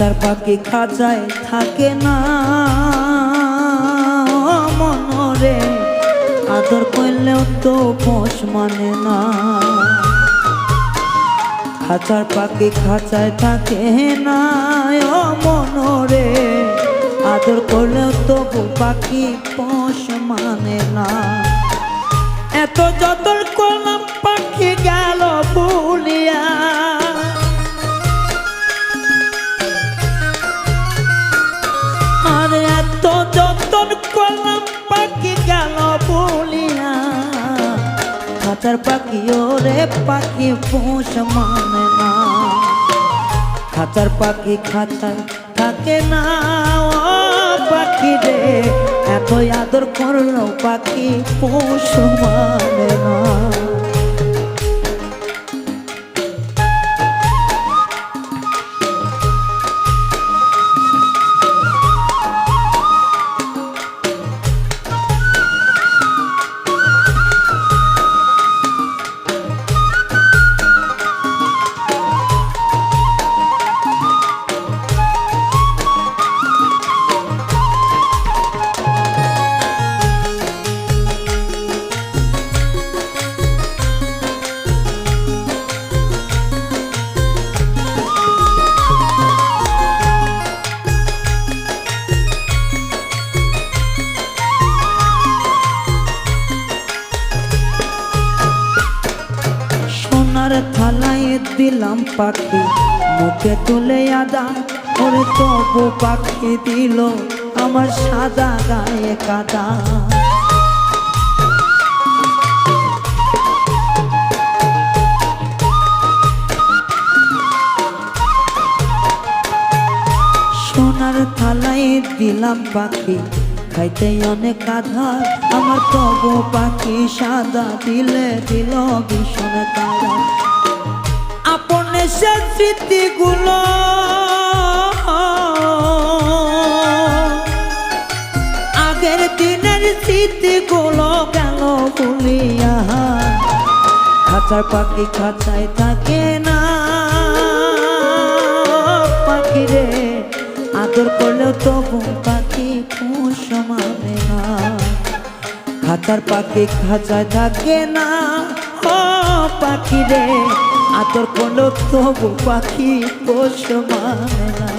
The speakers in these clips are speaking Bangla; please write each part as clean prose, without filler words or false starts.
খাঁচার পাখি খাঁচায় থাকে না মনরে, আদর করলেও তো পোষ মানে না। খাঁচার পাখি খাঁচায় থাকে না মনরে, আদর করলেও তো পাখি পোষ মানে না। এত যতন করলাম পাখি গেল ভুলিয়া, আর এত যতন করলাম পাখি গেল ভুলিয়া। খাঁচার পাখি ওরে পাখি পোষ মানে না। খাঁচার পাখি খাঁচায় থাকে না ও পাখি রে, এত আদর করলো পাখি পোষ মানে না। সোনার থালায় দিলাম পাখি, মুখে তুলে আদা, ওরে তবু পাখি দিল আমার সাদা গায়ে কাদা। সোনার থালায় দিলাম পাখি, খাইতে অনেক আধার, আমার তবু পাখি সাদা দিলে দিল ভীষণ কাদা। আপনে সে স্মৃতিগুলো আগের দিনের স্মৃতিগুলো গেল ভুলিয়া। খাঁচার পাখি খাঁচায় থাকে না পাখি রে, আদর করলেও তবু পাখি পোষ মানে না। খাঁচার পাখি খাঁচায় থাকে না ও পাখি রে, আদর করলেও তবু পাখি পোষ মানে না।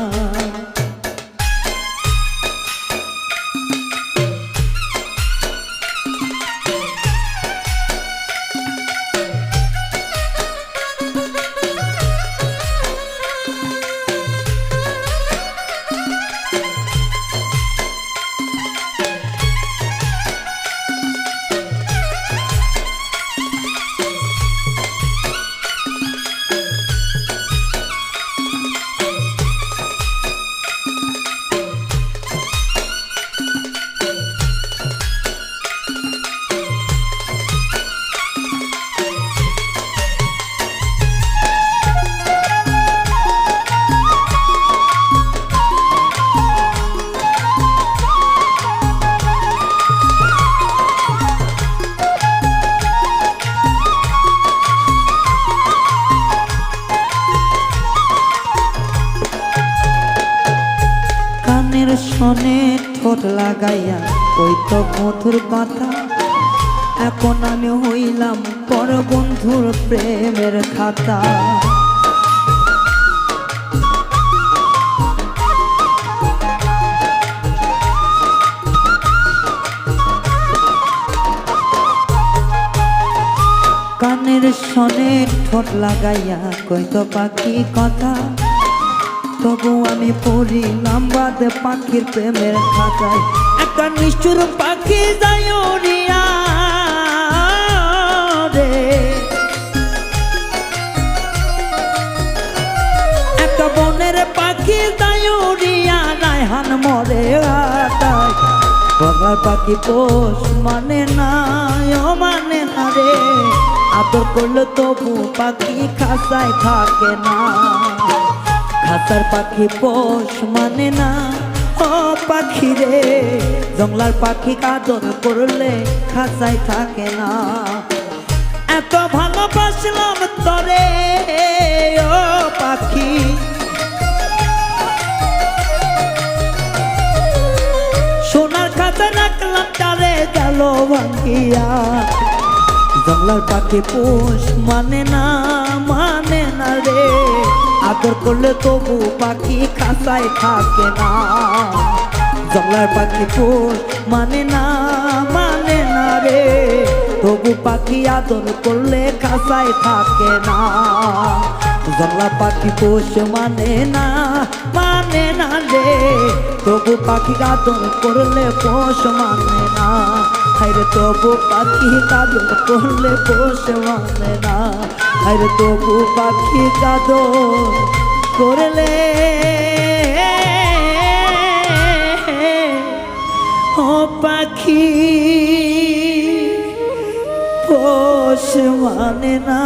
শোনে ঠোঁট লাগাইয়া কইতো মধুর কথা, এখন আমি হইলাম পর বন্ধুর প্রেমের খাতা। কানের শোনে ঠোঁট লাগাইয়া কইতো পাখি কথা, তবু আমি পড়িলাম বাদে পাখির প্রেমের খাতায়। একটা নিষ্ঠুর পাখি যায় উড়িয়া রে, একটা বনের পাখি যায় উড়িয়া, রায়হান মরে হাতায়। বগার পাখি পোষ মানে না ও মানে না রে, আদর করলে তবু পাখি খাঁচায় থাকে না। খাঁচার পাখি পোষ মানে না ও পাখি রে, জংলার পাখি আদর করলে খাঁচায় থাকে না। এত ভালোবাসলাম তরে ও পাখি, গেল ভাঙ্গিয়া। জংলার পাখি পোষ মানে না রে, আদর করলে তবু পাখি খাঁচায় থাকে না। জংলার পাখি পোষ মানে না রে, তবু পাখি আদর করলে খাঁচায় থাকে না। জংলা পাখি পোষ মানে না রে, তবু পাখি আদর করলে পোষ মানে না। হায়রে তবু পাখি আদর করলে পোষ মানে না। হায়রে তবু পাখি আদর করলে ও পাখি পোষ মানে না।